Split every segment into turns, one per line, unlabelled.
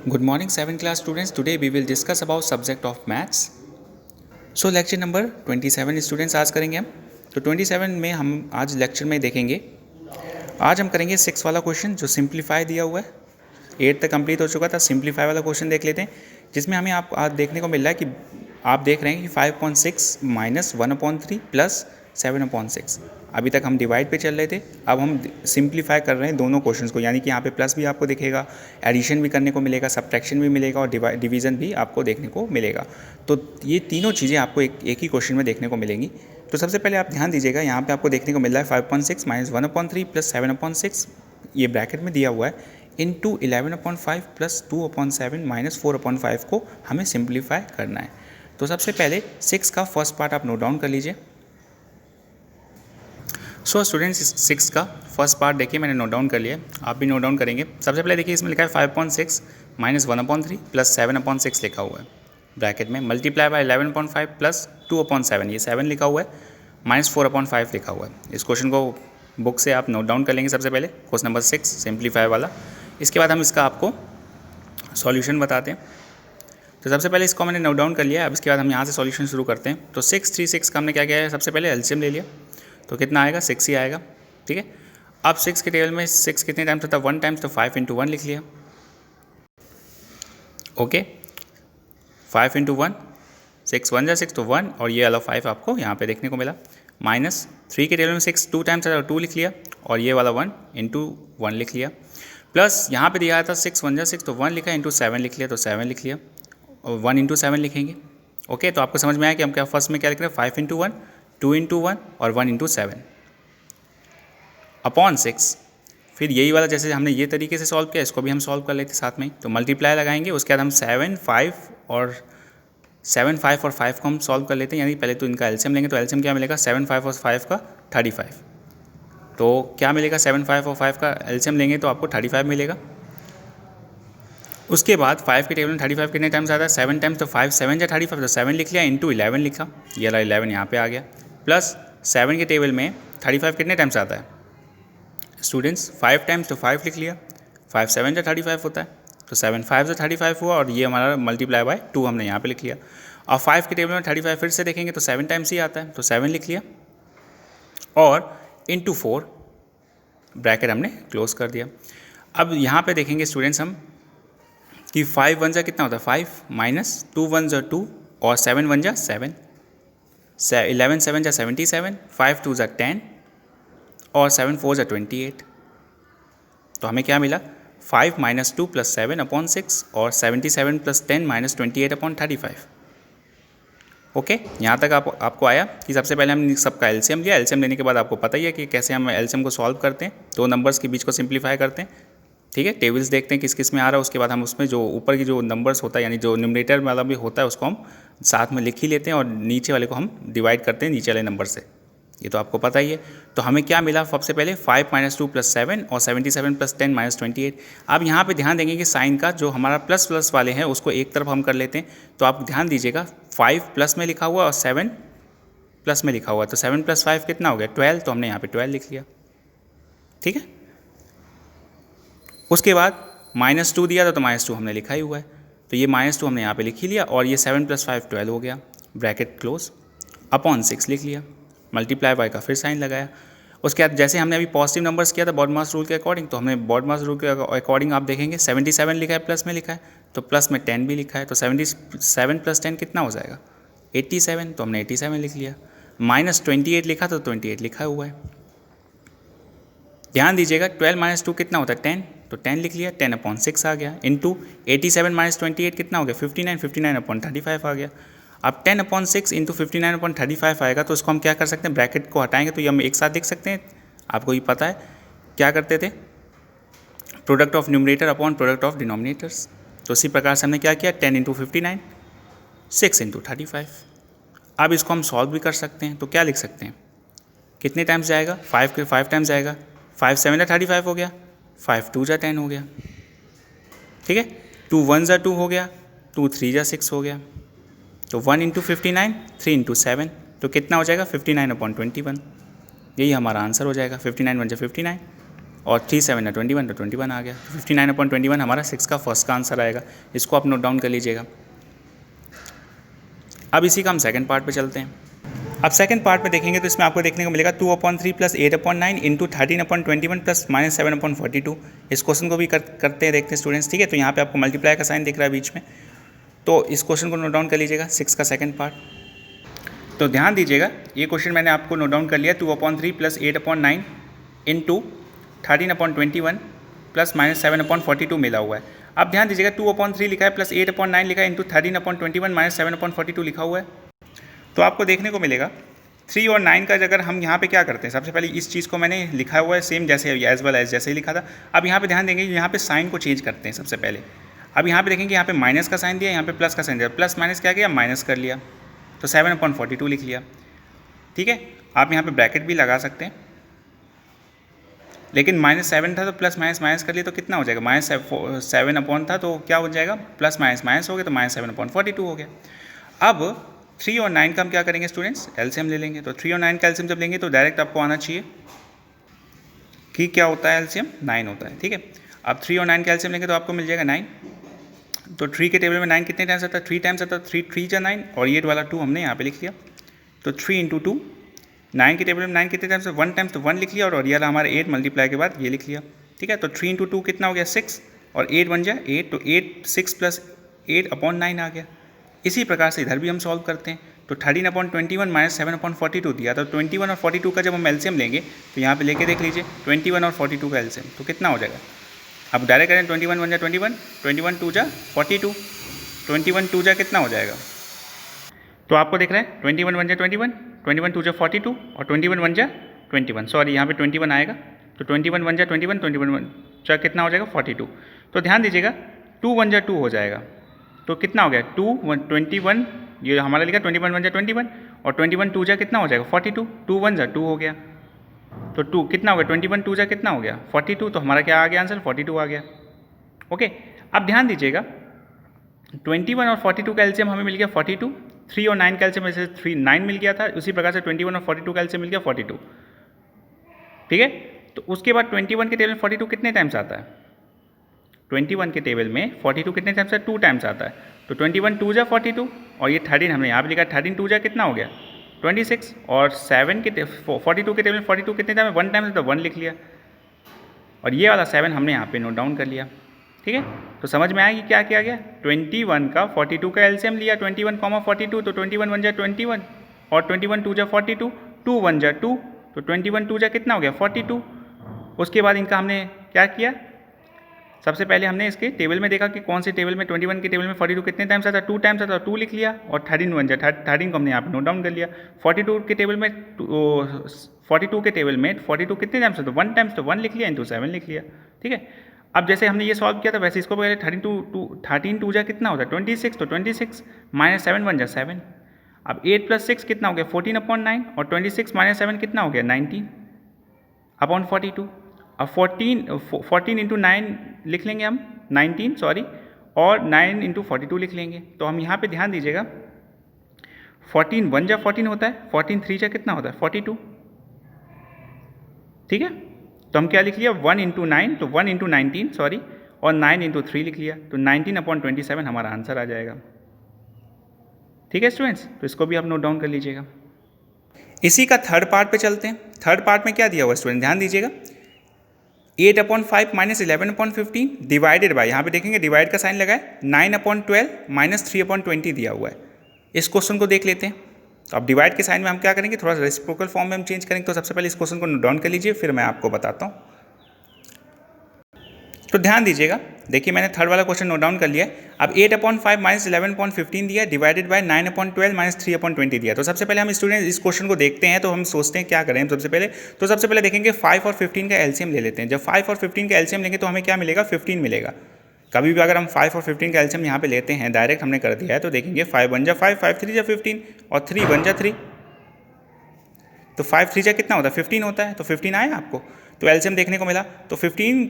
Good morning 7th class students. Today we will discuss about subject of maths. So lecture number 27 students आज करेंगे हम। तो 27 में हम आज लेक्चर में देखेंगे, आज हम करेंगे 6 वाला क्वेश्चन जो सिंप्लीफाई दिया हुआ है। 8 तक कंप्लीट हो चुका था, सिंप्लीफाई वाला क्वेश्चन देख लेते हैं, जिसमें हमें आप आज देखने को मिल रहा है कि आप देख रहे हैं कि 5.6 माइनस 1/3 प्लस 7/6। अभी तक हम डिवाइड पे चल रहे थे, अब हम सिंप्लीफाई कर रहे हैं दोनों क्वेश्चंस को, यानी कि यहाँ पे प्लस भी आपको दिखेगा, एडिशन भी करने को मिलेगा, सब्ट्रैक्शन भी मिलेगा और डिवीज़न भी आपको देखने को मिलेगा। तो ये तीनों चीज़ें आपको एक ही क्वेश्चन में देखने को मिलेंगी। तो सबसे पहले आप ध्यान दीजिएगा, यहाँ पे आपको देखने को मिल रहा है 5.6 माइनस 1/3 प्लस 7/6, ये ब्रैकेट में दिया हुआ है, इंटू 11/5 प्लस 2/7 माइनस 4/5 को हमें सिंप्लीफाई करना है। तो सबसे पहले 6 का फर्स्ट पार्ट आप नोट डाउन कर लीजिए। सो स्टूडेंट्स 6 का फर्स्ट पार्ट देखिए, मैंने नोट डाउन कर लिया, आप भी नोट डाउन करेंगे। सबसे पहले देखिए, इसमें लिखा है 5.6 माइनस 1/3 प्लस 7/6 लिखा हुआ है ब्रैकेट में, मल्टीप्लाई बाय 11/5 प्लस 2/7, ये 7 लिखा हुआ है, माइनस 4/5 लिखा हुआ है। इस क्वेश्चन को बुक से आप नोट डाउन कर लेंगे सबसे पहले, क्वेश्चन नंबर 6 सिंप्लीफाई वाला। इसके बाद हम इसका आपको सॉल्यूशन बताते हैं। तो सबसे पहले इसको मैंने नोट डाउन कर लिया, अब इसके बाद हम यहाँ से सॉल्यूशन शुरू करते हैं। तो 6, 3, 6 का हमने क्या किया है, सबसे पहले एलसीएम ले लिया, तो कितना आएगा 6 ही आएगा, ठीक है। अब 6 के टेबल में 6 कितने टाइम्स होता है, 1 टाइम्स, तो 5 × 1 लिख लिया, ओके। 5 × 1, 6 1 6 तो 1, और ये वाला 5 आपको यहाँ पे देखने को मिला। माइनस 3 के टेबल में 6 2 टाइम्स आता है, 2 लिख लिया, और ये वाला 1 × 1 लिख लिया। प्लस यहाँ पे दिया था 6 1 6 तो 1 लिखा, इंटू 7 लिख लिया, तो 7 लिख लिया, और 1 × 7 लिखेंगे, ओके। तो आपको समझ में आया कि हम क्या फर्स्ट में क्या लिख रहे हैं, 5 × 1, 2 × 1 और 1 × 7 अपॉन 6। फिर यही वाला जैसे हमने ये तरीके से सॉल्व किया, इसको भी हम सॉल्व कर लेते साथ में, तो मल्टीप्लाई लगाएंगे, उसके बाद हम 7 5 और 5 को हम सॉल्व कर लेते हैं, यानी पहले तो इनका एलसीएम लेंगे, तो एलसीएम क्या मिलेगा, 7 5 और 5 का 35। तो क्या मिलेगा, 7 5 और 5 का एलसीएम लेंगे तो आपको 35 मिलेगा। उसके बाद 5 के टेबल में 35 कितने टाइम्स आता है, 7 टाइम्स, तो 5 7 या 35, तो 7 लिख लिया, इंटू 11 लिखा, ये वाला 11 यहाँ पे आ गया। प्लस 7 के टेबल में 35 कितने टाइम्स आता है स्टूडेंट्स, 5 टाइम्स, तो 5 लिख लिया, 5 7 या 35 होता है, तो 7 5 से 35 हुआ, और ये हमारा मल्टीप्लाई बाय 2 हमने यहाँ पे लिख लिया। और 5 के टेबल में 35 फिर से देखेंगे तो 7 टाइम्स ही आता है, तो 7 लिख लिया, और इंटू 4 ब्रैकेट हमने क्लोज कर दिया। अब यहाँ पे देखेंगे स्टूडेंट्स हम कि 5 1 जा कितना होता है, 5 माइनस 2 1 जा 2 और 7 1 जा 7, 11 7 जा 77, 5 2 जा 10 और 7 4 जा 28। तो हमें क्या मिला, 5 माइनस 2 प्लस 7/6 और 77 प्लस 10 माइनस 28/35, ओके। यहाँ तक आपको आया कि सबसे पहले हमने सबका एलसीएम लिया, एलसीएम लेने के बाद आपको पता ही है कि कैसे हम एलसीएम को सॉल्व करते हैं, दो नंबर्स के बीच को सिंप्लीफाई करते हैं, ठीक है। टेबल्स देखते हैं किस किस में आ रहा है, उसके बाद हम उसमें जो ऊपर की जो नंबर्स होता है, यानी जो न्यूमरेटर वाला भी होता है, उसको हम साथ में लिख ही लेते हैं, और नीचे वाले को हम डिवाइड करते हैं नीचे वाले नंबर से, ये तो आपको पता ही है। तो हमें क्या मिला, सबसे पहले 5 माइनस 2 प्लस 7 और 77 प्लस 10 माइनस 28। अब यहाँ पे ध्यान देंगे कि साइन का जो हमारा प्लस प्लस वाले हैं उसको एक तरफ हम कर लेते हैं, तो आप ध्यान दीजिएगा 5 प्लस में लिखा हुआ और 7 प्लस में लिखा हुआ, तो 7 + 5 कितना हो गया 12, तो हमने यहाँ पे 12 लिख लिया, ठीक है। उसके बाद -2 दिया था, तो -2 हमने लिखा ही हुआ है, तो ये -2 हमने यहाँ पे लिख ही लिया, और ये 7 + 5 12 हो गया, ब्रैकेट क्लोज, अपॉन 6 लिख लिया, मल्टीप्लाई बाय का फिर साइन लगाया। उसके बाद जैसे हमने अभी पॉजिटिव नंबर्स किया था बॉडमास रूल के अकॉर्डिंग, तो हमने बॉडमास रूल के अकॉर्डिंग आप देखेंगे 77 लिखा है, प्लस में लिखा है, तो प्लस में 10 भी लिखा है, तो 77 + 10 कितना हो जाएगा 87, तो हमने 87 लिख लिया। -28 लिखा तो 28 लिखा हुआ है। ध्यान दीजिएगा 12 - 2 कितना होता है 10, तो 10 लिख लिया, 10/6 आ गया, इंटू 87 - 28 कितना हो गया 59, 59/35 आ गया। अब 10/6 इंटू 59/35 आएगा, तो इसको हम क्या कर सकते हैं, ब्रैकेट को हटाएंगे तो ये हम एक साथ लिख सकते हैं, आपको ये पता है क्या करते थे, product of numerator upon product of denominators. तो इसी प्रकार से हमने क्या किया, 10 × 59, 6 × 35। अब इसको हम सॉल्व भी कर सकते हैं, तो क्या लिख सकते हैं, कितने टाइम्स जाएगा, 5 के 5 टाइम्स जाएगा, 5 7 = 35 हो गया, 5 2 = 10 हो गया, ठीक है, 2 1 = 2 हो गया, 2 3 = 6 हो गया, तो 1 × 59, 3 × 7, तो कितना हो जाएगा 59/21, यही हमारा आंसर हो जाएगा, 59 × 1 = 59, और 3 7 है 21, तो 21 आ गया। 59/21 हमारा 6 का फर्स्ट का आंसर आएगा। इसको आप नोट डाउन कर लीजिएगा। अब इसी का हम सेकंड पार्ट पे चलते हैं। अब सेकंड पार्ट में देखेंगे तो इसमें आपको देखने को मिलेगा 2/3 + 8/9 इंटू 13/21 प्लस -7/42। इस क्वेश्चन को भी करते हैं, देखते हैं स्टूडेंट्स, ठीक है। तो यहाँ पे आपको मल्टीप्लाई का साइन दिख रहा है बीच में, तो इस क्वेश्चन को नोट डाउन कर लीजिएगा, 6 का सेकंड पार्ट। तो ध्यान दीजिएगा, ये क्वेश्चन मैंने आपको नोट डाउन कर लिया, 2/3 + 8/9 इंटू 13/21 प्लस -7/42 मिला हुआ है। अब ध्यान दीजिएगा 2/3 लिखा है प्लस 8/9 लिखा है इंटू 13/21 -7/42 लिखा हुआ है। तो आपको देखने को मिलेगा 3 और 9 का अगर हम यहाँ पे क्या करते हैं, सबसे पहले इस चीज़ को मैंने लिखा हुआ है सेम जैसे एज वेल एज जैसे ही लिखा था। अब यहाँ पे ध्यान देंगे, यहाँ पे साइन को चेंज करते हैं सबसे पहले। अब यहाँ पे देखेंगे, यहाँ पे माइनस का साइन दिया, यहाँ पे प्लस का साइन दिया, प्लस माइनस क्या किया, माइनस कर लिया, तो 7/42 लिख लिया, ठीक है। आप यहाँ पे ब्रैकेट भी लगा सकते हैं, लेकिन -7 था तो प्लस माइनस माइनस कर लिए तो कितना हो जाएगा, -7 था तो क्या हो जाएगा, प्लस माइनस माइनस हो गया तो -7/42 हो गया। अब 3 और 9 का हम क्या करेंगे स्टूडेंट्स, एलसीएम ले लेंगे। तो 3 और 9 का एलसीएम जब लेंगे तो डायरेक्ट आपको आना चाहिए कि क्या होता है, एलसीएम 9 होता है, ठीक है। अब 3 और 9 का एलसीएम लेंगे तो आपको मिल जाएगा 9। तो 3 के टेबल में 9 कितने टाइम्स आता है, 3 टाइम्स आता है, 3 3 जा 9 और ये वाला 2 हमने यहाँ पे लिख लिया। तो 3 × 2, 9 के टेबल में 9 कितने टाइम्स है, 1 टाइम्स, तो 1 लिख लिया, और ये वाला हमारा 8 मल्टीप्लाई के बाद ये लिख लिया, ठीक है। तो 3 × 2 कितना हो गया, 6, और 8 बन जाए 8, तो 8 6 + 8/9 आ गया। इसी प्रकार से इधर भी हम सॉल्व करते हैं। तो 13/21 -7/42 दिया, तो 21 और 42 का जब हम एलसीएम लेंगे तो यहाँ पे लेके देख लीजिए 21 और 42 का एलसीएम तो कितना हो जाएगा। अब डायरेक्ट करें, 21 1 जा 21, 21 2 जा 42, 21 2 जा कितना हो जाएगा। तो आपको देख रहे हैं 21 1 जा 21, 21 2 जा 42 और 21 1 जा 21, सॉरी यहाँ पे 21 आएगा। तो 21 1 जा 21, 21 1 जा कितना हो जाएगा 42। तो ध्यान दीजिएगा 2 1 जा 2 हो जाएगा, तो कितना हो गया 2 1 21, ये हमारा लिखा 21 1 जा 21 और 21 2 जा कितना हो जाएगा 42, 2 1 जा 2 हो गया, तो 2 कितना हो गया, 21 2 जा कितना हो गया 42, तो हमारा क्या आ गया आंसर 42 आ गया। ओके, अब ध्यान दीजिएगा 21 और 42 का एलसीएम हमें मिल गया 42, 3 और 9 का एलसीएम जैसे 3 9 मिल गया था, उसी प्रकार से 21 और 42 का एलसीएम मिल गया 42, ठीक है। तो उसके बाद 21 के टेबल में 42 कितने टाइम्स आता है, 21 के टेबल में 42 कितने टाइम्स है, 2 टाइम्स आता है। तो 21 2 जा 42 और ये 13 हमने यहाँ पे लिखा 13 2 जा कितना हो गया 26, और 7 के 42 के टेबल में 42 कितने टाइम है, 1 टाइम, तो 1 लिख लिया, और ये वाला 7 हमने यहाँ पे नोट डाउन कर लिया, ठीक है। तो समझ में आया कि क्या किया गया, 21 का 42 का एलसीएम लिया, 21, 42, तो 21 1 जा 21 और 21 2 जा 42, 2 1 जा 2, तो 21 2 जा कितना हो गया 42। उसके बाद इनका हमने क्या किया, सबसे पहले हमने इसके टेबल में देखा कि कौन से टेबल में 21 के टेबल में 42 कितने टाइम्स आता है, 2 टाइम्स आता है, 2 लिख लिया, और 13 1 जा 13 को हमने यहाँ पे नोट डाउन कर लिया। 42 के टेबल में 42 के टेबल में 42 कितने टाइम्स आता है, 1 टाइम्स, तो 1 लिख लिया इंटू 7 लिख लिया, ठीक है। अब जैसे हमने ये सॉल्व किया था वैसे इसको पहले 13 2 जा कितना होता है 26, तो 26 -7 1 जा 7। अब 8 + 6 कितना हो गया 14/9 और 26 - 7 कितना हो गया 19/42। अब 14 × 9 लिख लेंगे हम 19, सॉरी, और 9 × 42 लिख लेंगे। तो हम यहाँ पे ध्यान दीजिएगा 14 1 जा 14 होता है, 14 3 जा कितना होता है 42, ठीक है। तो हम क्या लिख लिया 1 × 9, तो 1 × 19, सॉरी, और 9 × 3 लिख लिया, तो 19/27 हमारा आंसर आ जाएगा, ठीक है स्टूडेंट्स। तो इसको भी आप नोट डाउन कर लीजिएगा। इसी का थर्ड पार्ट पे चलते हैं। थर्ड पार्ट में क्या दिया हुआ स्टूडेंट, ध्यान दीजिएगा 8/5 - 11/15 डिवाइडेड बाय, यहाँ पे देखेंगे डिवाइड का साइन लगा है, 9/12 - 3/20 दिया हुआ है। इस क्वेश्चन को देख लेते हैं। तो अब डिवाइड के साइन में हम क्या करेंगे, थोड़ा सा रेसिप्रोकल फॉर्म में हम चेंज करेंगे। तो सबसे पहले इस क्वेश्चन को नोट डाउन कर लीजिए, फिर मैं आपको बताता हूँ। तो ध्यान दीजिएगा, देखिए मैंने थर्ड वाला क्वेश्चन नोट डाउन कर लिया है। अब 8/5 - 11/15 दिया, डिवाइडेड बाय 9/12 - 3/20 दिया। तो सबसे पहले हम स्टूडेंट इस क्वेश्चन को देखते हैं, तो हम सोचते हैं क्या करें सबसे पहले। तो सबसे पहले देखेंगे 5 और 15 का एलसीएम ले लेते हैं। जब 5 और 15 का एलसीएम लेंगे तो हमें क्या मिलेगा 15 मिलेगा। कभी भी अगर हम 5 और 15 का एलसीएम यहाँ पे लेते हैं, डायरेक्ट हमने कर दिया है, तो देखेंगे 5 1 जा 5, 5 3 जा 15 और 3 1 जा 3, तो 5 3 जा कितना होता है 15 होता है। तो 15 आया आपको, तो एलसीएम देखने को मिला। तो 15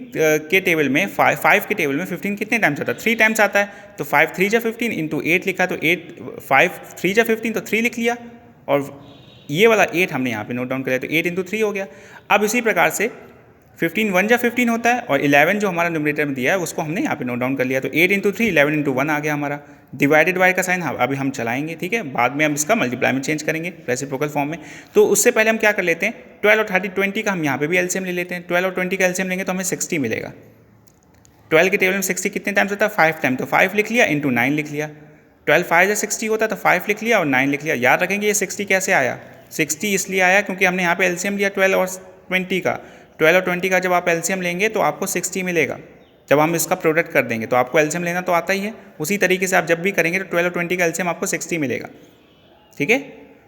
के टेबल में 5 के टेबल में 15 कितने टाइम्स आता है 3 टाइम्स आता है। तो 5 3 जा 15 इंटू 8 लिखा, तो 5 3 जा 15, तो 3 लिख लिया, और ये वाला 8 हमने यहाँ पे नोट डाउन कर लिया, तो 8 × 3 हो गया। अब इसी प्रकार से 15 1 जा 15 होता है और 11 जो हमारा न्यूमरेटर में दिया है उसको हमने यहाँ पे नोट डाउन कर लिया। तो 8 इंटू 3 11 इंटू 1 आ गया हमारा। डिवाइडेड बाय का साइन अभी हम चलाएंगे, ठीक है, बाद में हम इसका मल्टीप्लाई में चेंज करेंगे रेसिप्रोकल फॉर्म में। तो उससे पहले हम क्या कर लेते हैं, 12 और 30 20 का हम यहाँ पे भी एलसीएम ले लेते हैं। 12 और 20 का एलसीएम लेंगे तो हमें 60 मिलेगा। 12 के टेबल में 60 कितने टाइम्स होता है, 5 टाइम, तो 5 लिख लिया इंटू 9 लिख लिया। 12 5 या 60 होता है तो 5 लिख लिया और 9 लिख लिया। याद रखेंगे ये 60 कैसे आया, 60 इसलिए आया क्योंकि हमने यहाँ पे एलसीएम लिया 12 और 20 का। 12 और 20 का जब आप एलसीएम लेंगे तो आपको 60 मिलेगा। जब हम इसका प्रोडक्ट कर देंगे तो आपको एलसीएम लेना तो आता ही है, उसी तरीके से आप जब भी करेंगे तो 12 और 20 का एलसीएम आपको 60 मिलेगा, ठीक है।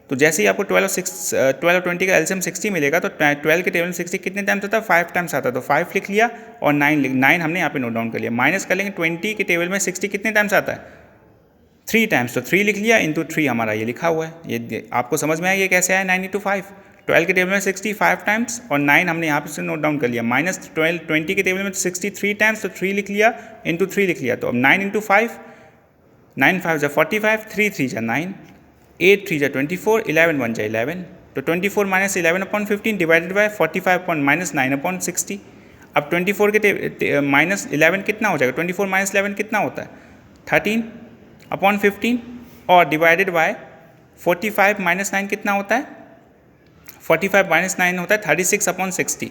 तो जैसे ही आपको 12 और 20 का एलसीएम 60 मिलेगा तो 12 के टेबल में 60 कितने टाइम्स आता है, 5 टाइम्स आता है, तो 5 लिख लिया और 9 हमने यहाँ पे नोट डाउन कर लिया। माइनस कर लेंगे 20 के टेबल में 60 कितने टाइम्स आता है, 3 टाइम्स, तो 3 लिख लिया इंटू 3 हमारा ये लिखा हुआ है। ये आपको समझ में आया ये कैसे आया, 9 इंटू 5। 12 के टेबल में 65 टाइम्स और 9 हमने यहाँ पे से नोट डाउन कर लिया। माइनस 20 के टेबल में 63 टाइम्स, तो 3 लिख लिया इंटू 3 लिख लिया। तो अब 9 इंटू 5, 9 5 जा 45, 3 3 जा 9, 8 3 जा 24, 11 1 जा 11, तो 24 माइनस 11/15 डिवाइडेड बाय 45 माइनस 9/60। अब 24 के माइनस 11 कितना हो जाएगा, 24 माइनस 11 कितना होता है, 13/15 और डिवाइडेड बाय 45 माइनस 9 कितना होता है, 45 माइनस 9 होता है 36/60।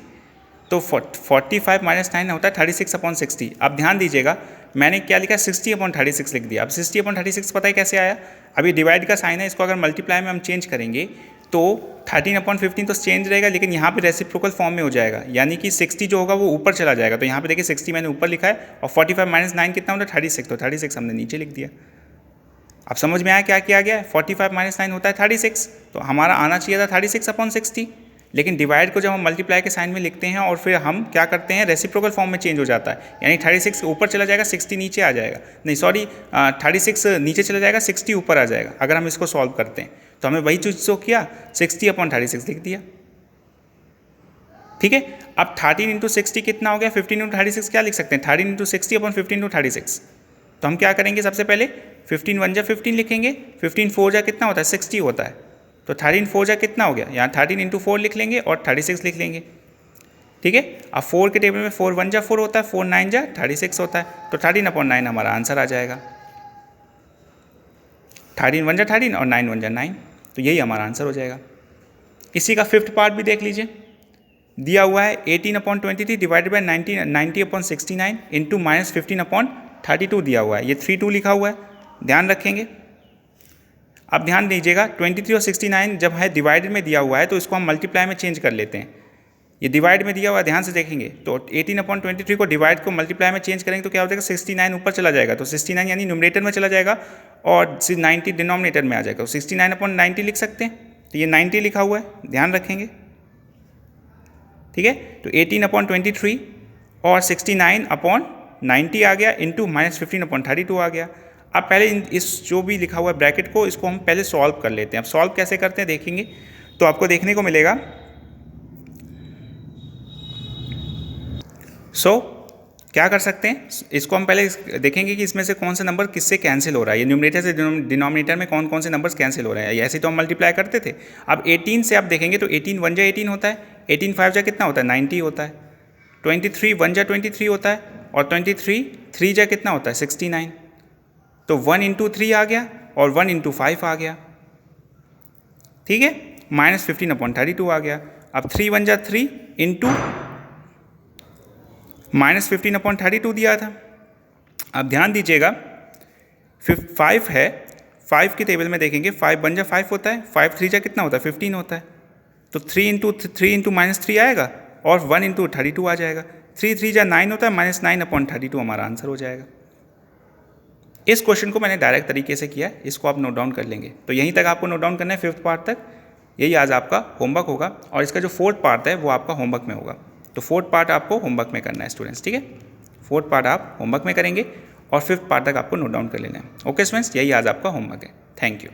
तो 45 माइनस 9 होता है 36/60। अब ध्यान दीजिएगा मैंने क्या लिखा, 60/36 लिख दिया। अब 60/36 पता है कैसे आया, अभी डिवाइड का साइन है, इसको अगर मल्टीप्लाई में हम चेंज करेंगे तो 13/15 तो चेंज रहेगा, लेकिन यहाँ पे रेसिप्रोकल फॉर्म में हो जाएगा, यानी कि 60 जो होगा वो ऊपर चला जाएगा। तो यहाँ पे देखिए 60 मैंने ऊपर लिखा है और 45 माइनस 9 कितना होता है 36, तो 36 हमने नीचे लिख दिया। अब समझ में आया क्या किया गया है, 45 माइनस 9 होता है 36, तो हमारा आना चाहिए था 36/60, लेकिन डिवाइड को जब हम मल्टीप्लाई के साइन में लिखते हैं और फिर हम क्या करते हैं रेसिप्रोकल फॉर्म में चेंज हो जाता है, यानी 36 ऊपर चला जाएगा 60 नीचे आ जाएगा, नहीं सॉरी 36 नीचे चला जाएगा 60 ऊपर आ जाएगा। अगर हम इसको सॉल्व करते हैं तो हमें वही चीज़ जो किया 60/36 लिख दिया, ठीक है। अब 13 इंटू 60 कितना हो गया, 15 इंटू 36 क्या लिख सकते हैं, 13 इंटू 60/15 इंटू 36। तो हम क्या करेंगे, सबसे पहले 15 1 जा 15 लिखेंगे, 15 4 जा कितना होता है 60 होता है, तो 13 4 जा कितना हो गया, यहाँ 13 इंटू 4 लिख लेंगे और 36 लिख लेंगे, ठीक है। अब 4 के टेबल में 4 1 जा 4 होता है, 4 9 जा 36 होता है, तो 13/9 हमारा आंसर आ जाएगा। 13 1 जा 13 और 9 1 जा 9, तो यही हमारा आंसर हो जाएगा। इसी का 5th पार्ट भी देख लीजिए, दिया हुआ है 18/23 डिवाइडेड बाई 90/69 इंटू माइनस 15/32 दिया हुआ है, ये 32 लिखा हुआ है, ध्यान रखेंगे। अब ध्यान दीजिएगा 23 और 69 जब है डिवाइडेड में दिया हुआ है तो इसको हम मल्टीप्लाई में चेंज कर लेते हैं। ये डिवाइड में दिया हुआ है, ध्यान से देखेंगे तो 18/23 को डिवाइड को मल्टीप्लाई में चेंज करेंगे तो क्या हो जाएगा, 69 ऊपर चला जाएगा, तो 69 यानी न्यूमरेटर में चला जाएगा और 90 डिनोमिनेटर में आ जाएगा, तो 69/90 लिख सकते हैं, तो ये 90 लिखा हुआ है, ध्यान रखेंगे, ठीक है। तो 18/23 और 69/90 आ गया इंटू माइनस 15/32 आ गया। अब पहले इस जो भी लिखा हुआ है ब्रैकेट को, इसको हम पहले सॉल्व कर लेते हैं। अब सॉल्व कैसे करते हैं देखेंगे तो आपको देखने को मिलेगा। क्या कर सकते हैं, इसको हम पहले देखेंगे कि इसमें से कौन सा नंबर किससे कैंसिल हो रहा है, ये न्यूमरेटर से डिनोमिनेटर में कौन कौन से नंबर्स कैंसिल हो रहे हैं, ऐसे तो हम मल्टीप्लाई करते थे। अब 18 से आप देखेंगे तो 18 1 जा 18 होता है, 18 5 जा कितना होता है 90 होता है, 23 1 जा 23 होता है और 23 3 जा कितना होता है 69, तो 1 इंटू 3 आ गया और 1 इंटू 5 आ गया, ठीक है, माइनस 15/32 आ गया। अब 3 1 जा 3 इंटू माइनस 15/32 दिया था। अब ध्यान दीजिएगा 5 है, 5 की टेबल में देखेंगे 5 1 जा 5 होता है, 5 3 जा कितना होता है 15 होता है, तो 3 इंटू माइनस 3 आएगा और 1 इंटू 32 आ जाएगा, 3 3 जा 9 होता है, माइनस 9/32 हमारा आंसर हो जाएगा। इस क्वेश्चन को मैंने डायरेक्ट तरीके से किया है, इसको आप नोट डाउन कर लेंगे। तो यहीं तक आपको नोट डाउन करना है 5th पार्ट तक, यही आज आपका होमवर्क होगा और इसका जो 4th पार्ट है वो आपका होमवर्क में होगा। तो 4th पार्ट आपको होमवर्क में करना है स्टूडेंट्स, ठीक है, 4th पार्ट आप होमवर्क में करेंगे और 5th पार्ट तक आपको नोट डाउन कर लेना है। ओके स्टूडेंट्स, यही आज आपका होमवर्क है। Thank you.